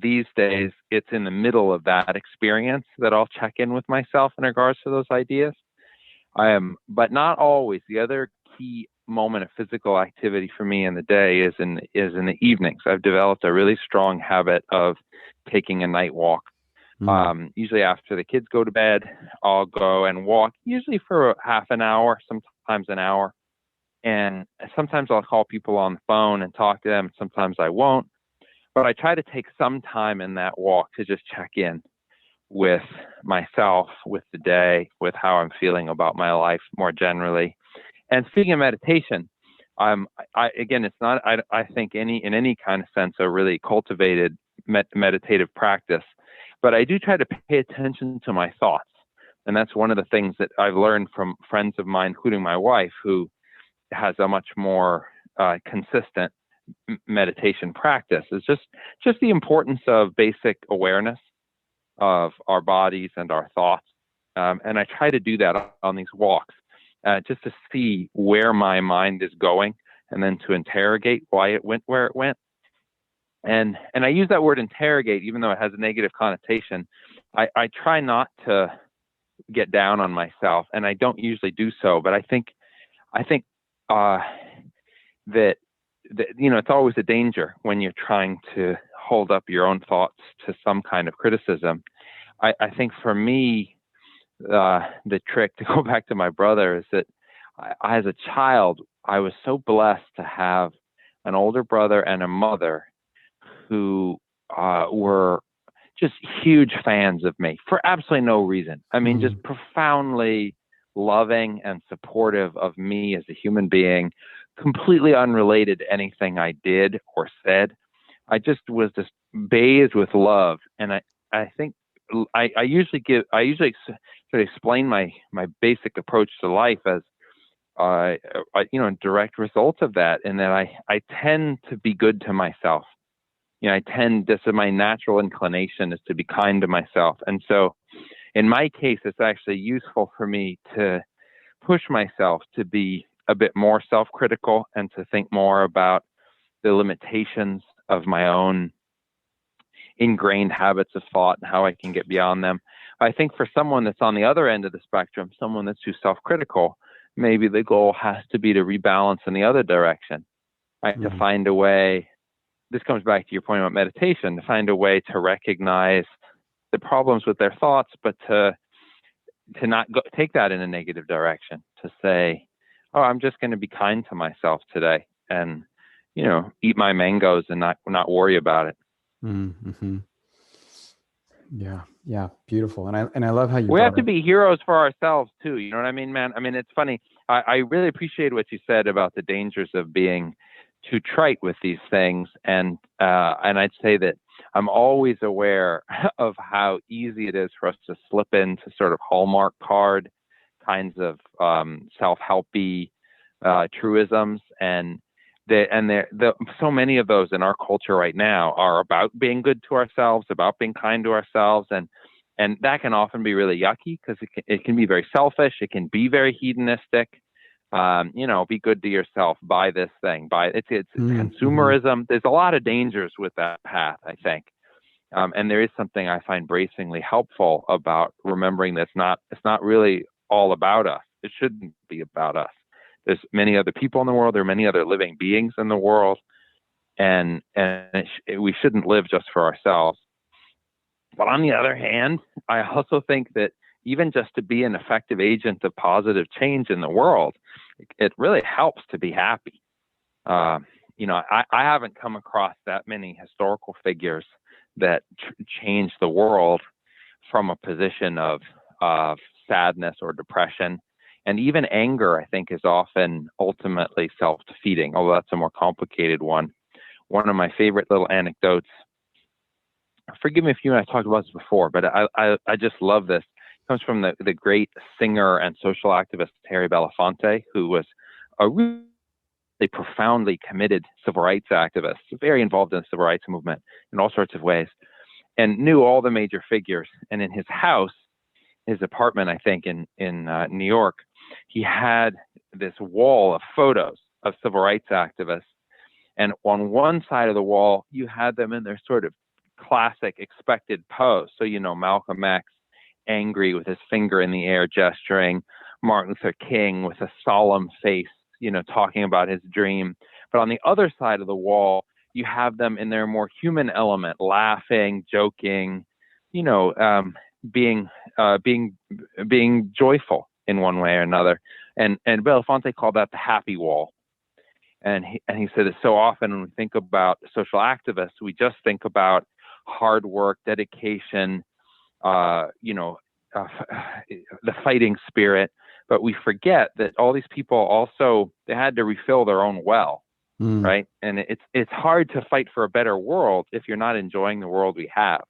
these days, it's in the middle of that experience that I'll check in with myself in regards to those ideas. But not always. The other key moment of physical activity for me in the day is in the evenings. I've developed a really strong habit of taking a night walk. Usually after the kids go to bed, I'll go and walk, usually for half an hour, sometimes an hour. And sometimes I'll call people on the phone and talk to them. Sometimes I won't. But I try to take some time in that walk to just check in with myself, with the day, with how I'm feeling about my life more generally. And speaking of meditation, again, it's not, I think, in any kind of sense, a really cultivated meditative practice, but I do try to pay attention to my thoughts. And that's one of the things that I've learned from friends of mine, including my wife, who has a much more consistent meditation practice, is just the importance of basic awareness of our bodies and our thoughts. And I try to do that on these walks, just to see where my mind is going, and then to interrogate why it went where it went. And I use that word interrogate, even though it has a negative connotation. I try not to get down on myself, and I don't usually do so. But I think that it's always a danger when you're trying to hold up your own thoughts to some kind of criticism. I think for me, the trick, to go back to my brother, is that as a child, I was so blessed to have an older brother and a mother who were just huge fans of me for absolutely no reason. I mean, just profoundly loving and supportive of me as a human being, completely unrelated to anything I did or said. I just was just bathed with love. And I think I usually sort of explain my basic approach to life as a direct result of that, and that I tend to be good to myself. This is my natural inclination, is to be kind to myself. And so in my case, it's actually useful for me to push myself to be a bit more self-critical and to think more about the limitations of my own ingrained habits of thought and how I can get beyond them. I think for someone that's on the other end of the spectrum, someone that's too self-critical, maybe the goal has to be to rebalance in the other direction, right? To find a way. This comes back to your point about meditation, to find a way to recognize the problems with their thoughts, but to not take that in a negative direction, to say, oh, I'm just going to be kind to myself today. And eat my mangoes and not worry about it. Mm-hmm. Yeah, beautiful. And I love how you We have brought to up. be heroes for ourselves too. You know what I mean, man? I mean, it's funny. I really appreciate what you said about the dangers of being too trite with these things, and I'd say that I'm always aware of how easy it is for us to slip into sort of Hallmark card kinds of self-helpy truisms, and so many of those in our culture right now are about being good to ourselves, about being kind to ourselves, and that can often be really yucky because it can be very selfish. It can be very hedonistic. Be good to yourself. Buy this thing. It's consumerism. There's a lot of dangers with that path, I think. And there is something I find bracingly helpful about remembering that it's not really all about us. It shouldn't be about us. There's many other people in the world. There are many other living beings in the world, and we shouldn't live just for ourselves. But on the other hand, I also think that even just to be an effective agent of positive change in the world, it really helps to be happy. I haven't come across that many historical figures that change the world from a position of sadness or depression. And even anger, I think, is often ultimately self-defeating, although that's a more complicated one. One of my favorite little anecdotes, forgive me if you and I talked about this before, but I just love this. It comes from the great singer and social activist Terry Belafonte, who was a really profoundly committed civil rights activist, very involved in the civil rights movement in all sorts of ways, and knew all the major figures. And in his house, his apartment, I think, in New York, he had this wall of photos of civil rights activists. And on one side of the wall, you had them in their sort of classic expected pose. So, Malcolm X, angry with his finger in the air gesturing, Martin Luther King with a solemn face, talking about his dream. But on the other side of the wall, you have them in their more human element, laughing, joking, being joyful in one way or another. And Belafonte called that the happy wall. And he said that so often when we think about social activists, we just think about hard work, dedication, the fighting spirit, but we forget that all these people also, they had to refill their own well, right? And it's hard to fight for a better world if you're not enjoying the world we have.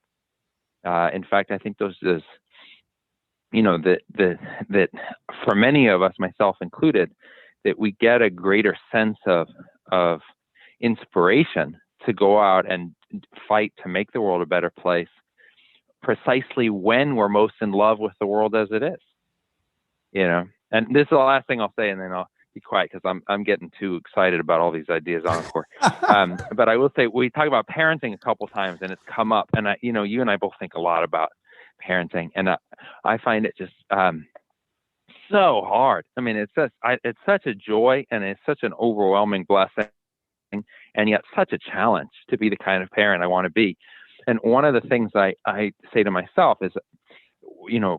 In fact, I think that for many of us, myself included, that we get a greater sense of inspiration to go out and fight to make the world a better place precisely when we're most in love with the world as it is. And this is the last thing I'll say, and then I'll be quiet because I'm getting too excited about all these ideas encore. But I will say, we talk about parenting a couple times, and it's come up, and you and I both think a lot about parenting, and I find it just so hard. I mean, it's such a joy, and it's such an overwhelming blessing, and yet such a challenge to be the kind of parent I want to be. And one of the things I say to myself is,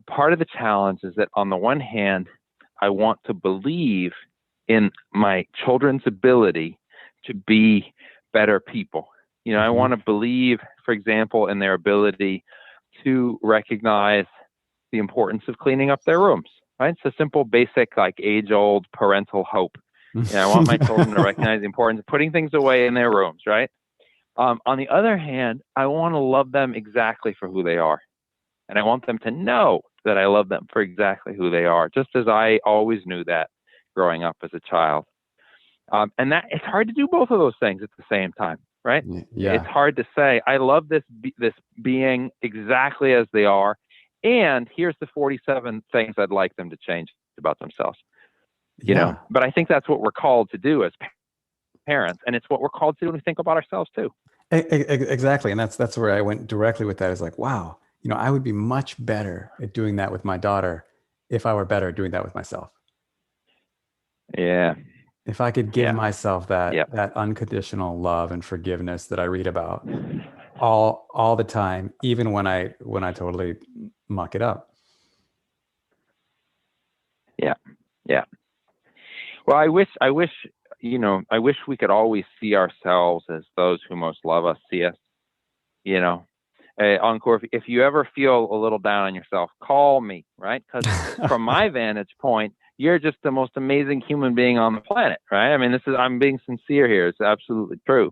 part of the challenge is that on the one hand, I want to believe in my children's ability to be better people. I want to believe, for example, in their ability to recognize the importance of cleaning up their rooms, right? It's a simple, basic, like age-old parental hope. I want my children to recognize the importance of putting things away in their rooms, right? On the other hand, I want to love them exactly for who they are. And I want them to know that I love them for exactly who they are, just as I always knew that growing up as a child. And that it's hard to do both of those things at the same time, right? Yeah. It's hard to say, I love this being exactly as they are, and here's the 47 things I'd like them to change about themselves. But I think that's what we're called to do as parents, and it's what we're called to do when we think about ourselves too. Exactly. And that's where I went directly with that, is like, wow, I would be much better at doing that with my daughter if I were better at doing that with myself. Yeah. If I could give myself that Yep. that unconditional love and forgiveness that I read about all the time, even when I totally muck it up. Yeah. Well, I wish I wish we could always see ourselves as those who most love us see us. Encore, if you ever feel a little down on yourself, call me, right? Because from my vantage point, you're just the most amazing human being on the planet, right? I mean, I'm being sincere here. It's absolutely true.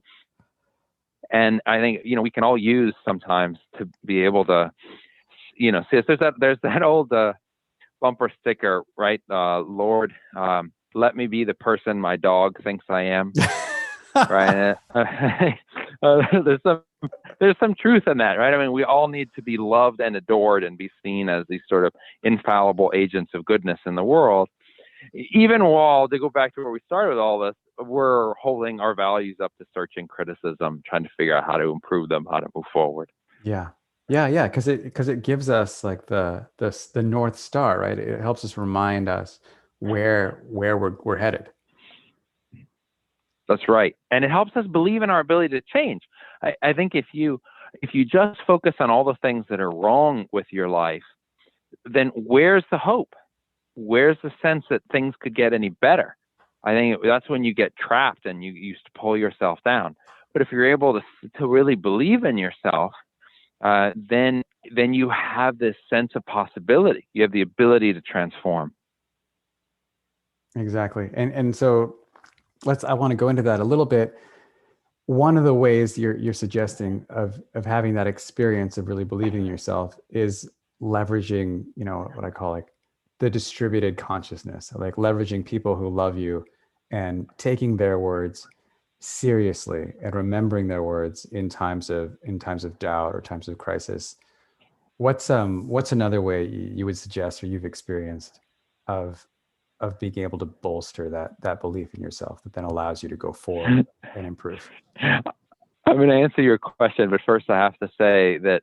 And I think, we can all use sometimes to be able to, see, there's that old bumper sticker, right? Lord, let me be the person my dog thinks I am. Right. There's some truth in that, right? I mean, we all need to be loved and adored and be seen as these sort of infallible agents of goodness in the world. Even while, to go back to where we started with all this, we're holding our values up to searching criticism, trying to figure out how to improve them, how to move forward. Yeah. Because it gives us like the North Star, right? It helps us remind us where we're headed. That's right. And it helps us believe in our ability to change. I think if you just focus on all the things that are wrong with your life, then where's the hope? Where's the sense that things could get any better? I think that's when you get trapped and you used to pull yourself down. But if you're able to really believe in yourself, then you have this sense of possibility. You have the ability to transform. Exactly. And so I want to go into that a little bit. One of the ways you're suggesting of having that experience of really believing in yourself is leveraging, what I call like the distributed consciousness, like leveraging people who love you and taking their words seriously and remembering their words in times of doubt or times of crisis. What's another way you would suggest or you've experienced of being able to bolster that belief in yourself that then allows you to go forward and improve? I'm going to answer your question, but first I have to say that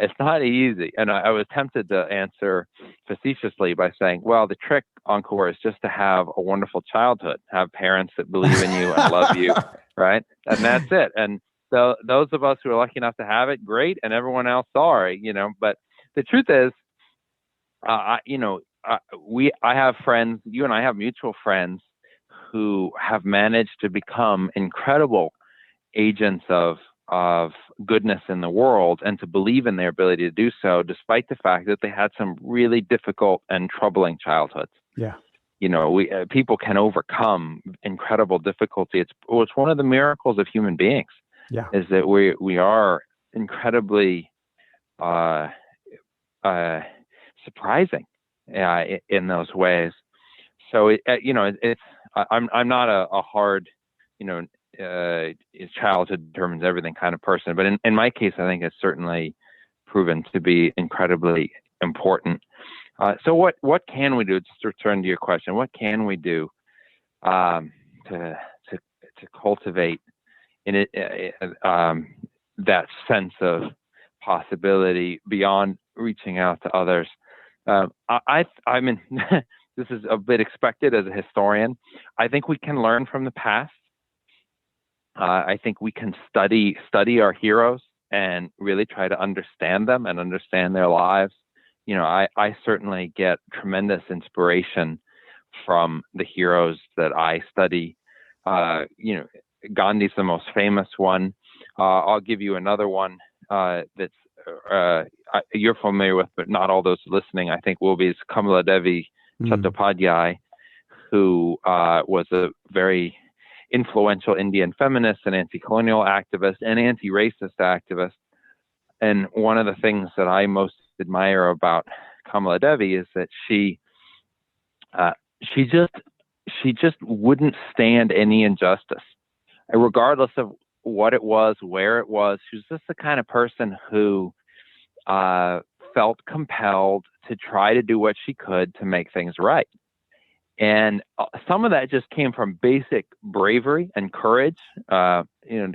it's not easy. And I was tempted to answer facetiously by saying, well, the trick, Encore, is just to have a wonderful childhood, have parents that believe in you and love you, right? And that's it. And so those of us who are lucky enough to have it, great. And everyone else, sorry, but the truth is, I have friends, you and I have mutual friends who have managed to become incredible agents of goodness in the world and to believe in their ability to do so, despite the fact that they had some really difficult and troubling childhoods. Yeah. People can overcome incredible difficulty. It's one of the miracles of human beings. Yeah. Is that we are incredibly surprising in those ways. So I'm not a hard, childhood determines everything kind of person, but in my case, I think it's certainly proven to be incredibly important. So what can we do? Just to return to your question, what can we do to cultivate that sense of possibility beyond reaching out to others? I mean, this is a bit expected as a historian. I think we can learn from the past. I think we can study our heroes and really try to understand them and understand their lives. I certainly get tremendous inspiration from the heroes that I study. Gandhi's the most famous one. I'll give you another one that's you're familiar with, but not all those listening, I think, will be. It's Kamala Devi Chattopadhyay, who was a very influential Indian feminist and anti-colonial activist and anti-racist activist. And one of the things that I most admire about Kamala Devi is that she just wouldn't stand any injustice, regardless of what it was, where it was. She was just the kind of person who felt compelled to try to do what she could to make things right. And some of that just came from basic bravery and courage. To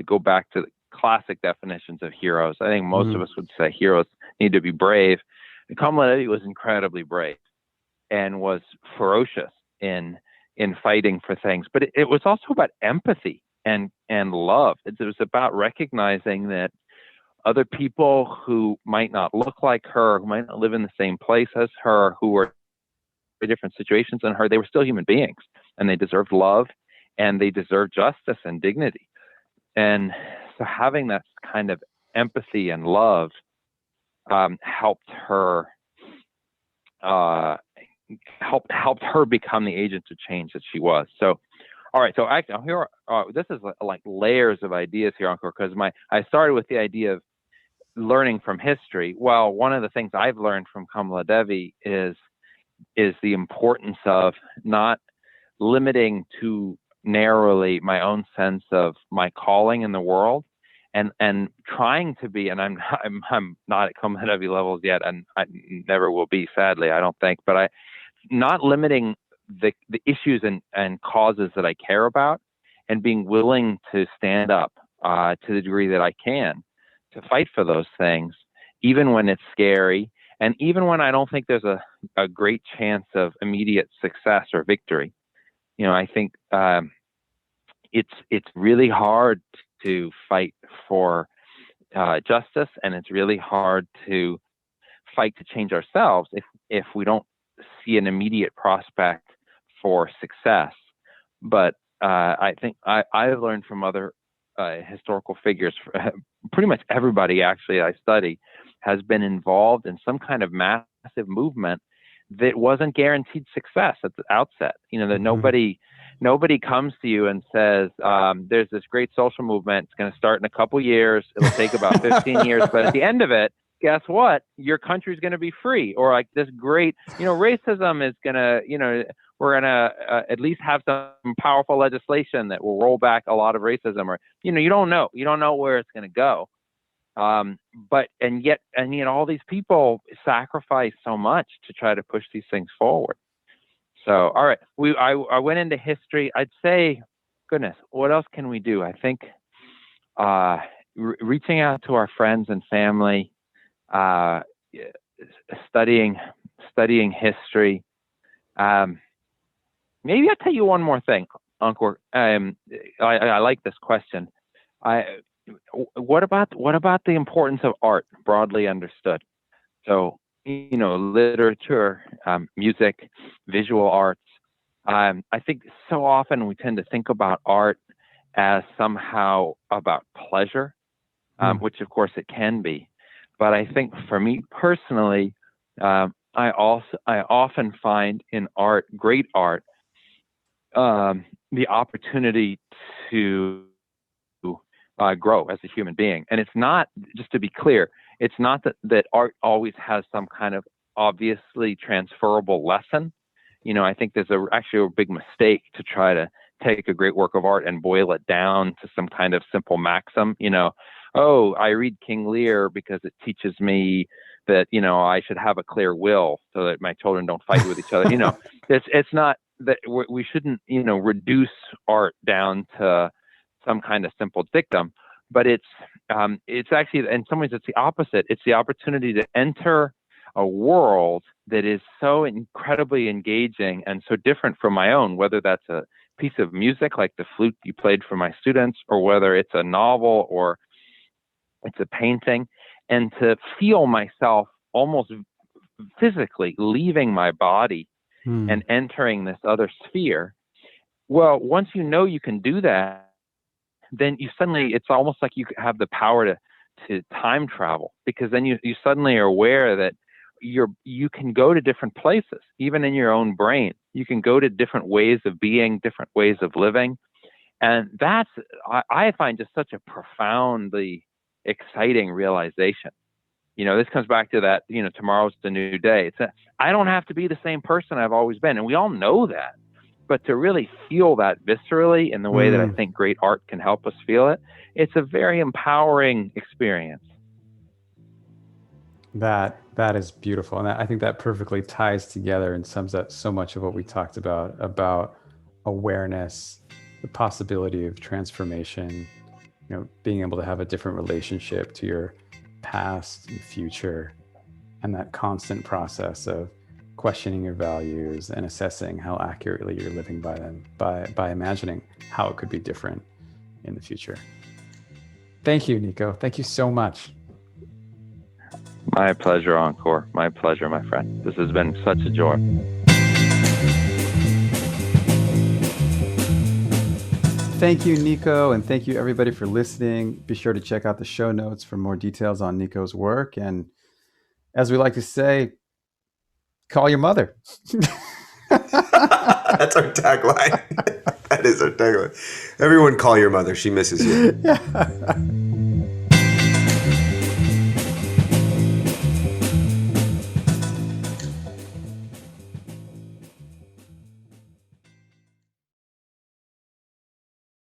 go back to the classic definitions of heroes, I think most of us would say heroes need to be brave. And Kamala Devi was incredibly brave and was ferocious in fighting for things. But it was also about empathy and love. It was about recognizing that other people who might not look like her, who might not live in the same place as her, who were in different situations than her, they were still human beings, and they deserved love and they deserve justice and dignity. And so having that kind of empathy and love helped her helped her become the agent of change that she was. So, all right. So actually, here this is like layers of ideas here, Encore, because I started with the idea of learning from history. Well, one of the things I've learned from Kamaladevi is the importance of not limiting too narrowly my own sense of my calling in the world, and trying to be, and I'm not at Kamaladevi levels yet, and I never will be, sadly, I don't think, but I not limiting the issues and causes that I care about, and being willing to stand up to the degree that I can to fight for those things, even when it's scary, and even when I don't think there's a great chance of immediate success or victory. You know, I think it's really hard to fight for justice, and it's really hard to fight to change ourselves if we don't see an immediate prospect for success. But I think I've learned from other historical figures, pretty much everybody actually I study has been involved in some kind of massive movement that wasn't guaranteed success at the outset. You know, that nobody comes to you and says, there's this great social movement. It's going to start in a couple years. It'll take about 15 years. But at the end of it, guess what? Your country's going to be free. Or like this great, racism is going to, we're going to at least have some powerful legislation that will roll back a lot of racism. Or, you don't know. You don't know where it's going to go. But yet all these people sacrifice so much to try to push these things forward. So, all right, I went into history. I'd say, goodness, what else can we do? I think reaching out to our friends and family, studying history. Maybe I'll tell you one more thing, Encore. I like this question. What about the importance of art, broadly understood? So, literature, music, visual arts. I think so often we tend to think about art as somehow about pleasure, which of course it can be. But I think for me personally, I often find in art, great art, the opportunity to grow as a human being. And it's not, just to be clear, it's not that art always has some kind of obviously transferable lesson. I think there's actually a big mistake to try to take a great work of art and boil it down to some kind of simple maxim. I read King Lear because it teaches me that, I should have a clear will so that my children don't fight with each other. It's not that we shouldn't, reduce art down to some kind of simple dictum, but it's actually, in some ways, it's the opposite. It's the opportunity to enter a world that is so incredibly engaging and so different from my own, whether that's a piece of music like the flute you played for my students, or whether it's a novel or it's a painting, and to feel myself almost physically leaving my body and entering this other sphere. Well, once you can do that, then you suddenly, it's almost like you have the power to time travel, because then you suddenly are aware that you can go to different places, even in your own brain. You can go to different ways of being, different ways of living. And that's, I find, just such a profoundly exciting realization. This comes back to that, tomorrow's the new day. I don't have to be the same person I've always been. And we all know that. But to really feel that viscerally in the way that I think great art can help us feel it, it's a very empowering experience. That is beautiful. And I think that perfectly ties together and sums up so much of what we talked about awareness, the possibility of transformation, being able to have a different relationship to your past and future, and that constant process of questioning your values and assessing how accurately you're living by them, by imagining how it could be different in the future. Thank you, Nico. Thank you so much. My pleasure, Encore. My pleasure, my friend. This has been such a joy. thank you, Nico, and thank you everybody for listening. Be sure to check out the show notes for more details on Nico's work. And as we like to say, call your mother. That's our tagline. That is our tagline. Everyone call your mother. She misses you. Yeah.